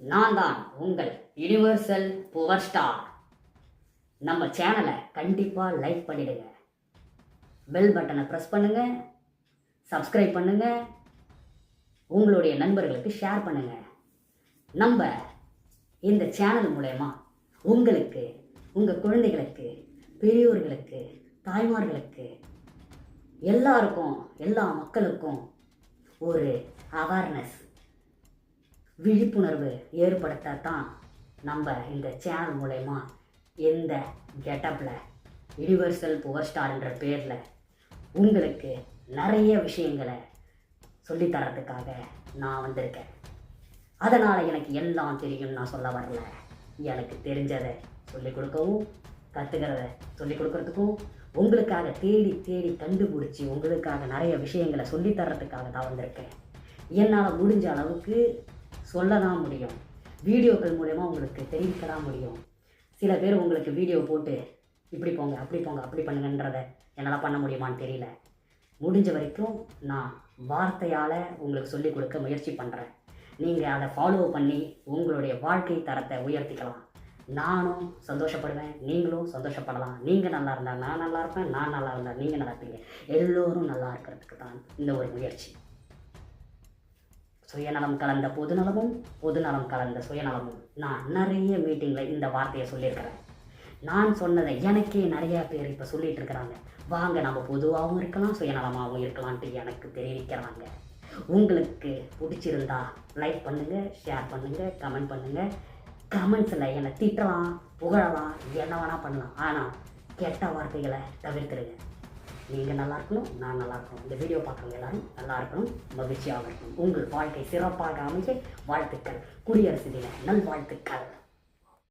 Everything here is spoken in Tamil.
நான் தான் உங்கள் யுனிவர்சல் புவர் ஸ்டார். நம்ம சேனலை கண்டிப்பாக லைக் பண்ணிடுங்க, பெல் பட்டனை ப்ரெஸ் பண்ணுங்க, சப்ஸ்கிரைப் பண்ணுங்க, உங்களுடைய நண்பர்களுக்கு ஷேர் பண்ணுங்க. நம்ம இந்த சேனல் மூலயமா உங்களுக்கு, உங்கள் குழந்தைகளுக்கு, பெரியோர்களுக்கு, தாய்மார்களுக்கு, எல்லாருக்கும், எல்லா மக்களுக்கும் ஒரு அவேர்னஸ், விழிப்புணர்வு ஏற்படுத்தத்தான் நம்ம இந்த சேனல் மூலயமா இந்த கெட்டப்பில் யுனிவர்சல் புவர் ஸ்டார்ன்ற பேரில் உங்களுக்கு நிறைய விஷயங்களை சொல்லித்தரத்துக்காக நான் வந்திருக்கேன். அதனால் எனக்கு எல்லாம் தெரியும் நான் சொல்ல வரல. எனக்கு தெரிஞ்சதை சொல்லிக் கொடுக்கவும், கற்றுக்கிறத சொல்லிக் கொடுக்கறதுக்கும், உங்களுக்காக தேடி தேடி கண்டுபிடிச்சி உங்களுக்காக நிறைய விஷயங்களை சொல்லித்தரத்துக்காக தான் வந்திருக்கேன். என்னால் முடிஞ்ச அளவுக்கு சொல்ல தான் முடியும், வீடியோக்கள் மூலயமா உங்களுக்கு தெரிவிக்க தான் முடியும். சில பேர் உங்களுக்கு வீடியோ போட்டு இப்படி போங்க, அப்படி போங்க, அப்படி பண்ணுங்கன்றதை என்னால் பண்ண முடியுமான்னு தெரியல. முடிஞ்ச வரைக்கும் நான் வார்த்தையால் உங்களுக்கு சொல்லிக் கொடுக்க முயற்சி பண்ணுறேன். நீங்கள் அதை ஃபாலோ பண்ணி உங்களுடைய வாழ்க்கை தரத்தை உயர்த்திக்கலாம். நானும் சந்தோஷப்படுவேன், நீங்களும் சந்தோஷப்படலாம். நீங்கள் நல்லா இருந்தால் நான் நல்லா இருப்பேன், நான் நல்லா இருந்தால் நீங்கள் நல்லா இருப்பீங்க. எல்லோரும் நல்லா இருக்கிறதுக்கு தான் இந்த ஒரு முயற்சி. சுயநலம் கலந்த பொதுநலமும், பொதுநலம் கலந்த சுயநலமும். நான் நிறைய மீட்டிங்கில் இந்த வார்த்தையை சொல்லியிருக்கிறேன். நான் சொன்னதை எனக்கே நிறையா பேர் இப்போ சொல்லிகிட்டு இருக்கிறாங்க. வாங்க நம்ம பொதுவாகவும் இருக்கலாம், சுயநலமாகவும் இருக்கலான்ட்டு எனக்கு தெரிவிக்கிறாங்க. உங்களுக்கு பிடிச்சிருந்தா லைக் பண்ணுங்கள், ஷேர் பண்ணுங்கள், கமெண்ட் பண்ணுங்கள். கமெண்ட்ஸில் என்னை திட்டலாம், புகழலாம், என்ன வேணால் பண்ணலாம். ஆனால் கெட்ட வார்த்தைகளை தவிர்த்துடுங்க. நீங்கள் நல்லா இருக்கணும், நான் நல்லா இருக்கணும், இந்த வீடியோ பார்க்குறவங்க எல்லாரும் நல்லா இருக்கணும், மகிழ்ச்சியாக இருக்கணும். உங்கள் வாழ்க்கை சிறப்பாக அமைய வாழ்த்துக்கள். குடியரசு தின நல்வாழ்த்துக்கள்.